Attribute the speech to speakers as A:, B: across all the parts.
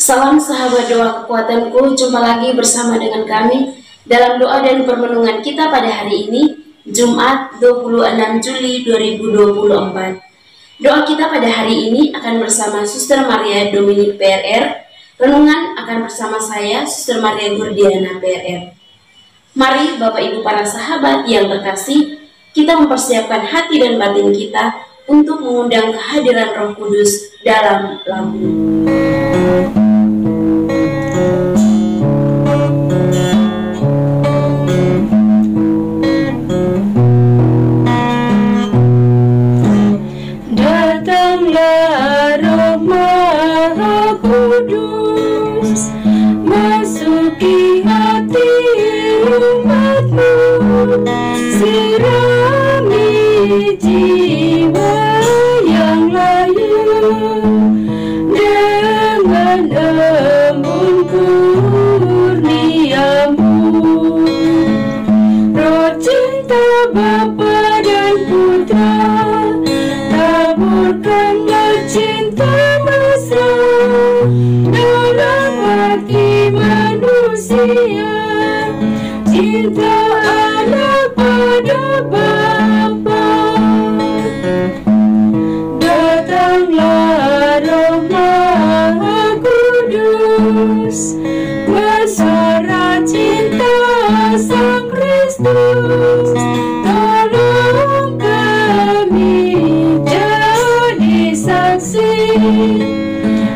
A: Salam sahabat doa kekuatanku, jumpa lagi bersama dengan kami dalam doa dan permenungan kita pada hari ini, Jumat 26 Juli 2024. Doa kita pada hari ini akan bersama Suster Maria Dominik PRR, renungan akan bersama saya, Suster Maria Gurdiana PRR. Mari Bapak Ibu para sahabat yang terkasih, kita mempersiapkan hati dan batin kita untuk mengundang kehadiran Roh Kudus dalam lagu.
B: Datanglah Roh Maha Kudus, masuki hati umatmu, sirami jiwa yang layu dengan embun kurniamu. Roh cinta Bapa dan Putra, taburkanlah cinta mesra dalam hati manusia, cinta anak pada Bapa. Datanglah Roh Maha Kudus, bersuara cinta Sang Kristus, tolong kami jadi saksi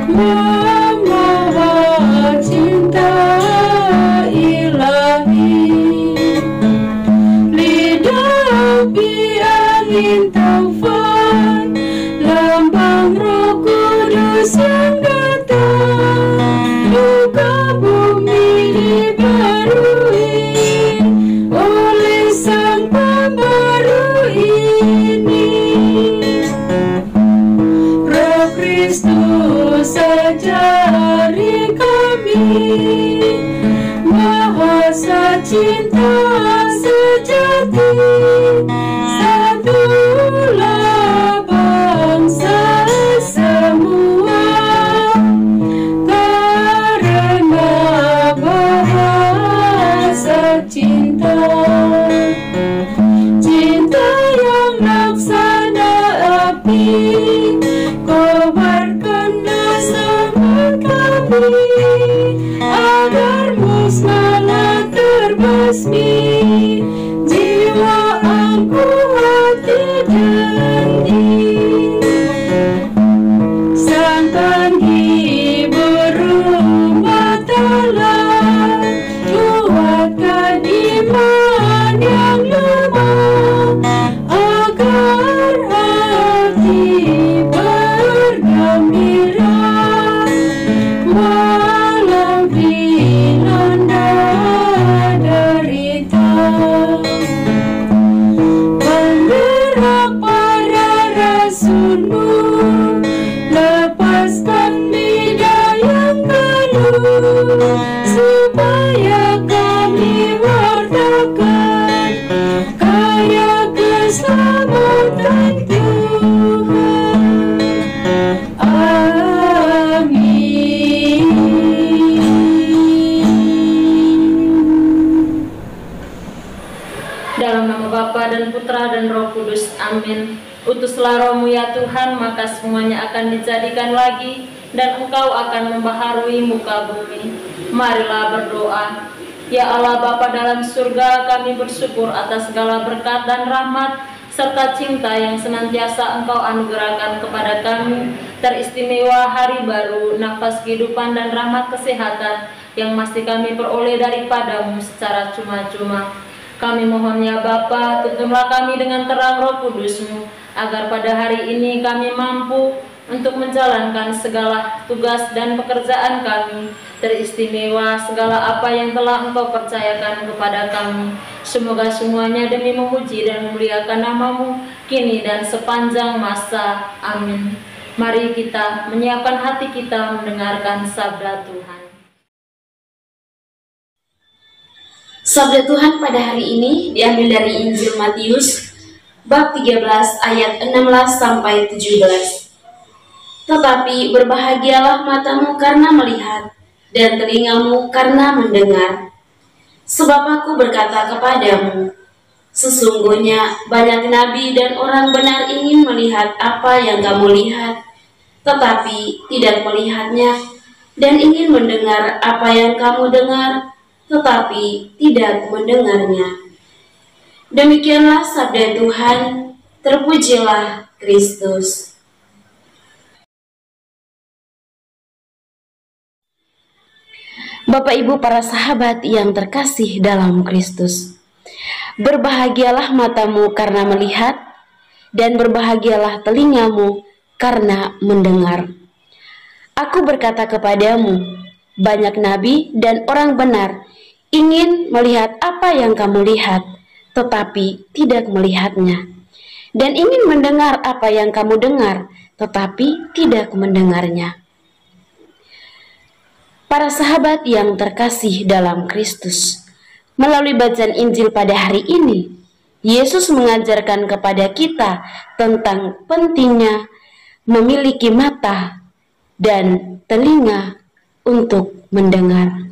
B: membawa cinta ilahi. Lidah api angin taufan, lambang Roh Kudus yang datang, luka bumi dibarui oleh Sang Pembaru ini. Roh Kristus ajari kami bahasa cinta sejati, satulah bangsa semua karena bahasa cinta. Cinta yang laksana api, kobarkanlah semangat kami agar musnahlah terbasmi jiwa, aku, hati dan diri. Sang penghibur umat Allah, kuatkan iman yang lemah agar hati bergembira walau dilanda derita. Penggerak para rasulmu, lepaskan lidah yang keluh supaya kami wartakan karya keselamatan Tuhan. Amin.
C: Dalam nama Bapa dan Putra dan Roh Kudus, amin. Utuslah Roh-Mu ya Tuhan, maka semuanya akan dijadikan lagi, dan Engkau akan membaharui muka bumi. Marilah berdoa. Ya Allah Bapa dalam surga, kami bersyukur atas segala berkat dan rahmat serta cinta yang senantiasa Engkau anugerahkan kepada kami. Teristimewa hari baru, nafas kehidupan dan rahmat kesehatan yang masih kami peroleh daripada-Mu secara cuma-cuma. Kami mohon ya Bapa, tuntunlah kami dengan terang Roh Kudus-Mu, agar pada hari ini kami mampu untuk menjalankan segala tugas dan pekerjaan kami, teristimewa segala apa yang telah Engkau percayakan kepada kami. Semoga semuanya demi memuji dan memuliakan nama-Mu, kini dan sepanjang masa. Amin. Mari kita menyiapkan hati kita mendengarkan sabda Tuhan.
A: Sabda Tuhan pada hari ini diambil dari Injil Matius bab 13 ayat 16 sampai 17. tetapi berbahagialah matamu karena melihat, dan telingamu karena mendengar. Sebab aku berkata kepadamu, sesungguhnya banyak nabi dan orang benar ingin melihat apa yang kamu lihat, tetapi tidak melihatnya, dan ingin mendengar apa yang kamu dengar, tetapi tidak mendengarnya. Demikianlah sabda Tuhan, terpujilah Kristus. Bapak Ibu para sahabat yang terkasih dalam Kristus, berbahagialah matamu karena melihat, dan berbahagialah telingamu karena mendengar. Aku berkata kepadamu, banyak nabi dan orang benar ingin melihat apa yang kamu lihat, tetapi tidak melihatnya, dan ingin mendengar apa yang kamu dengar, tetapi tidak mendengarnya. Para sahabat yang terkasih dalam Kristus, melalui bacaan Injil pada hari ini, Yesus mengajarkan kepada kita tentang pentingnya memiliki mata dan telinga untuk mendengar.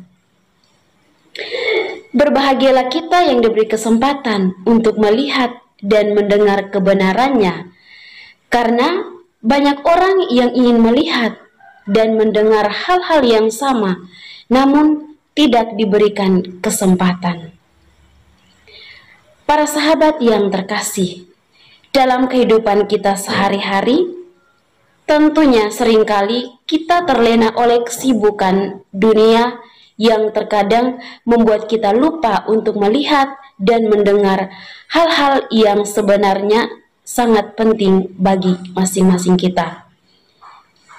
A: Berbahagialah kita yang diberi kesempatan untuk melihat dan mendengar kebenarannya, karena banyak orang yang ingin melihat dan mendengar hal-hal yang sama, namun tidak diberikan kesempatan. Para sahabat yang terkasih, dalam kehidupan kita sehari-hari, tentunya seringkali kita terlena oleh kesibukan dunia yang terkadang membuat kita lupa untuk melihat dan mendengar hal-hal yang sebenarnya sangat penting bagi masing-masing kita.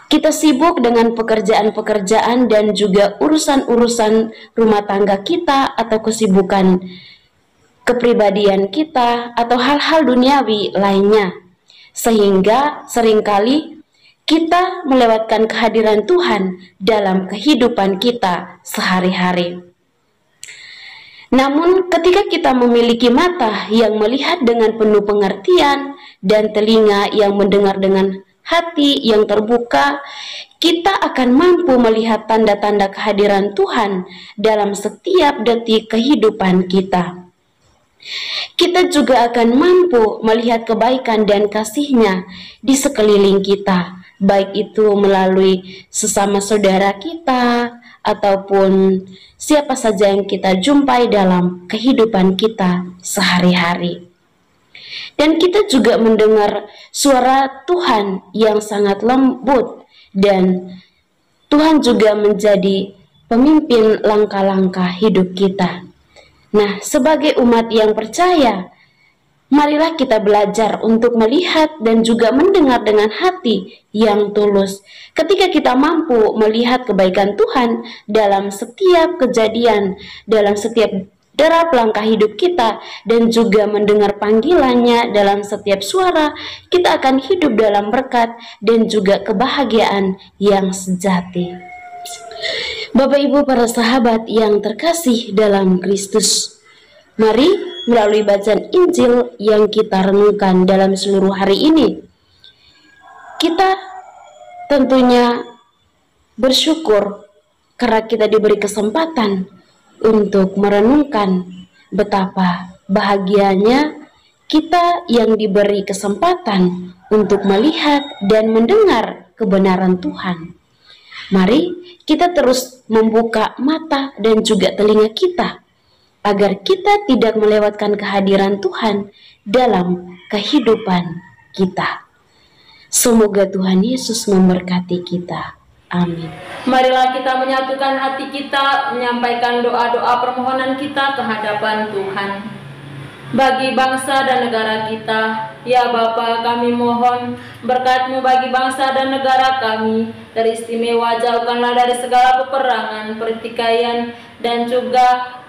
A: Kita sibuk dengan pekerjaan-pekerjaan dan juga urusan-urusan rumah tangga kita atau kesibukan kepribadian kita atau hal-hal duniawi lainnya, sehingga seringkali kita melewatkan kehadiran Tuhan dalam kehidupan kita sehari-hari. Namun ketika kita memiliki mata yang melihat dengan penuh pengertian dan telinga yang mendengar dengan hati yang terbuka, kita akan mampu melihat tanda-tanda kehadiran Tuhan dalam setiap detik kehidupan kita. Kita juga akan mampu melihat kebaikan dan kasih-Nya di sekeliling kita, baik itu melalui sesama saudara kita ataupun siapa saja yang kita jumpai dalam kehidupan kita sehari-hari. Dan kita juga mendengar suara Tuhan yang sangat lembut, dan Tuhan juga menjadi pemimpin langkah-langkah hidup kita. Nah, sebagai umat yang percaya, marilah kita belajar untuk melihat dan juga mendengar dengan hati yang tulus. Ketika kita mampu melihat kebaikan Tuhan dalam setiap kejadian, dalam setiap derap langkah hidup kita, dan juga mendengar panggilannya dalam setiap suara, kita akan hidup dalam berkat dan juga kebahagiaan yang sejati. Bapak Ibu para sahabat yang terkasih dalam Kristus, mari melalui bacaan Injil yang kita renungkan dalam seluruh hari ini, kita tentunya bersyukur karena kita diberi kesempatan untuk merenungkan betapa bahagianya kita yang diberi kesempatan untuk melihat dan mendengar kebenaran Tuhan. Mari kita terus membuka mata dan juga telinga kita, agar kita tidak melewatkan kehadiran Tuhan dalam kehidupan kita. Semoga Tuhan Yesus memberkati kita. Amin.
C: Marilah kita menyatukan hati kita, menyampaikan doa-doa permohonan kita ke hadapan Tuhan. Bagi bangsa dan negara kita, ya Bapa, kami mohon berkat-Mu bagi bangsa dan negara kami. Teristimewa jauhkanlah dari segala peperangan, pertikaian, dan juga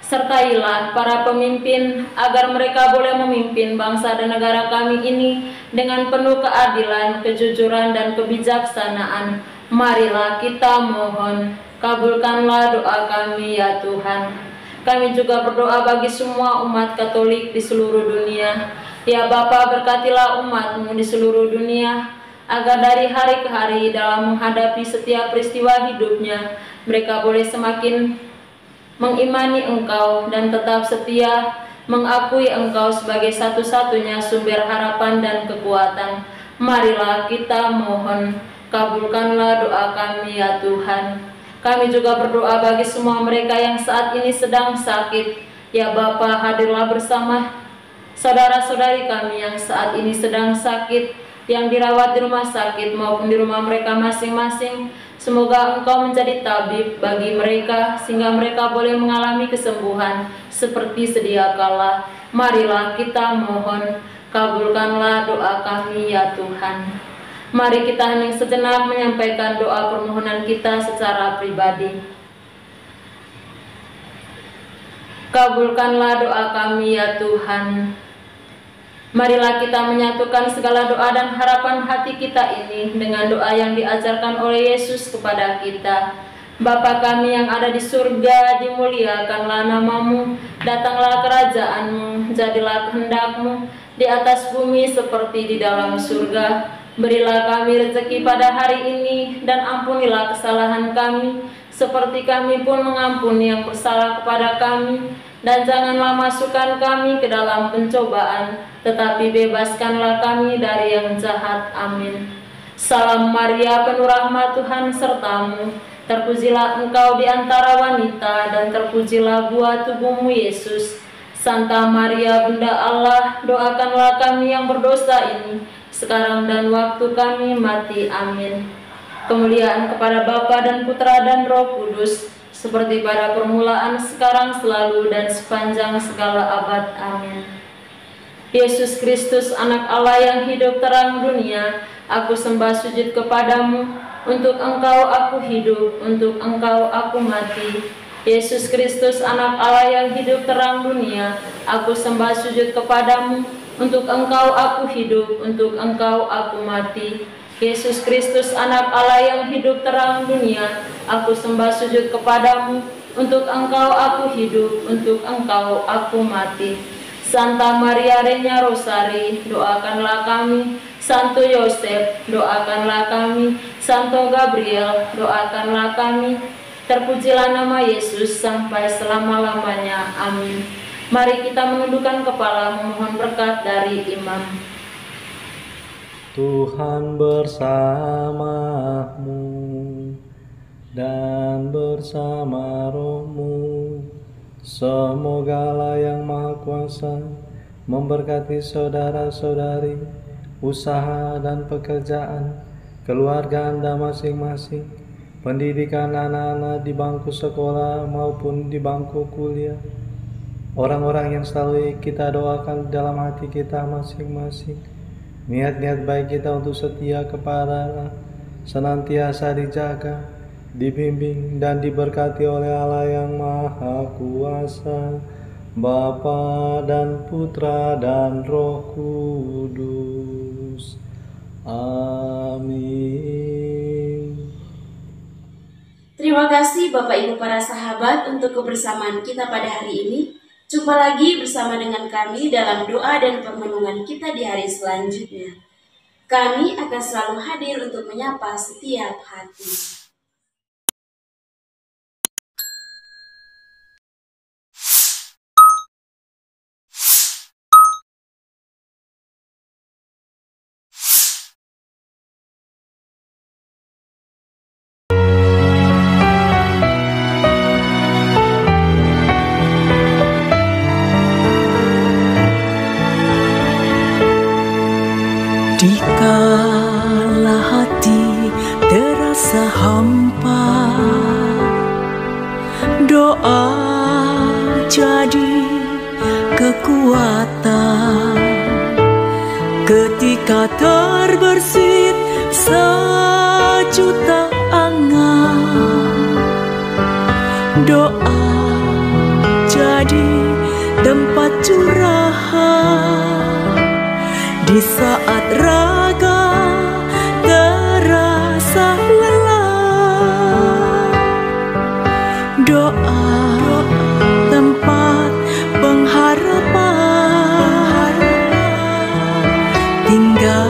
C: sertailah para pemimpin agar mereka boleh memimpin bangsa dan negara kami ini dengan penuh keadilan, kejujuran, dan kebijaksanaan. Marilah kita mohon, kabulkanlah doa kami ya Tuhan. Kami juga berdoa bagi semua umat Katolik di seluruh dunia. Ya Bapa, berkatilah umat-Mu di seluruh dunia, agar dari hari ke hari dalam menghadapi setiap peristiwa hidupnya, mereka boleh semakin mengimani Engkau dan tetap setia mengakui Engkau sebagai satu-satunya sumber harapan dan kekuatan. Marilah kita mohon, kabulkanlah doa kami ya Tuhan. Kami juga berdoa bagi semua mereka yang saat ini sedang sakit. Ya Bapa, hadirlah bersama saudara-saudari kami yang saat ini sedang sakit, yang dirawat di rumah sakit maupun di rumah mereka masing-masing. Semoga Engkau menjadi tabib bagi mereka, sehingga mereka boleh mengalami kesembuhan seperti sedia kala. Marilah kita mohon, kabulkanlah doa kami ya Tuhan. Mari kita hening sejenak menyampaikan doa permohonan kita secara pribadi. Kabulkanlah doa kami ya Tuhan. Marilah kita menyatukan segala doa dan harapan hati kita ini dengan doa yang diajarkan oleh Yesus kepada kita. Bapa kami yang ada di surga, dimuliakanlah namamu, datanglah kerajaanmu, jadilah kehendakmu di atas bumi seperti di dalam surga. Berilah kami rezeki pada hari ini, dan ampunilah kesalahan kami, seperti kami pun mengampuni yang bersalah kepada kami. Dan janganlah masukkan kami ke dalam pencobaan, tetapi bebaskanlah kami dari yang jahat. Amin. Salam Maria, penuh rahmat, Tuhan sertamu. Terpujilah engkau di antara wanita, dan terpujilah buah tubuhmu Yesus. Santa Maria, Bunda Allah, doakanlah kami yang berdosa ini, sekarang dan waktu kami mati. Amin. Kemuliaan kepada Bapa dan Putra dan Roh Kudus, seperti pada permulaan, sekarang, selalu, dan sepanjang segala abad. Amin. Yesus Kristus, anak Allah yang hidup terang dunia, aku sembah sujud kepadamu. Untuk Engkau aku hidup, untuk Engkau aku mati. Yesus Kristus, anak Allah yang hidup terang dunia, aku sembah sujud kepadamu. Untuk Engkau aku hidup, untuk Engkau aku mati. Yesus Kristus, anak Allah yang hidup terang dunia, aku sembah sujud kepadamu. Untuk Engkau aku hidup, untuk Engkau aku mati. Santa Maria Regna Rosari, doakanlah kami. Santo Yosef, doakanlah kami. Santo Gabriel, doakanlah kami. Terpujilah nama Yesus sampai selama-lamanya. Amin. Mari kita menundukkan kepala memohon berkat dari imam.
D: Tuhan bersamamu dan bersama rohmu. Semoga Allah yang Maha Kuasa memberkati saudara-saudari, usaha dan pekerjaan, keluarga Anda masing-masing, pendidikan anak-anak di bangku sekolah maupun di bangku kuliah, orang-orang yang selalu kita doakan dalam hati kita masing-masing. Niat-niat baik kita untuk setia kepada Allah senantiasa dijaga, dibimbing dan diberkati oleh Allah yang Maha Kuasa, Bapa dan Putra dan Roh Kudus. Amin.
A: Terima kasih Bapak Ibu para sahabat untuk kebersamaan kita pada hari ini. Jumpa lagi bersama dengan kami dalam doa dan permenungan kita di hari selanjutnya. Kami akan selalu hadir untuk menyapa setiap hati.
B: Dikala hati terasa hampa, doa jadi kekuatan. Ketika terbersit sejuta angan, doa jadi tempat curahan. Di saat raga terasa lelah, doa tempat pengharapan. Tinggallah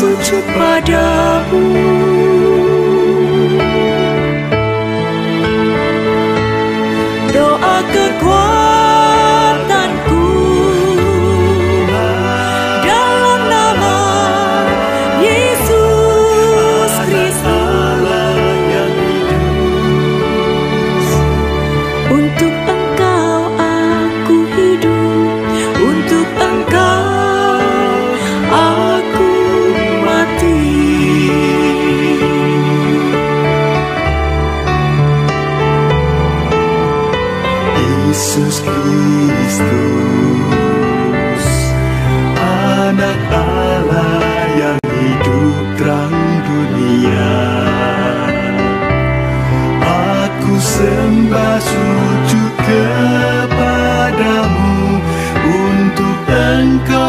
B: sujud padamu. Doa kekuatanku dalam nama Yesus Kristus. Untuk Engkau aku hidup, untuk Engkau aku mati.
E: Yesus Kristus, Anak Allah yang hidup terang dunia, aku sembah sujud kepadamu. Untuk Engkau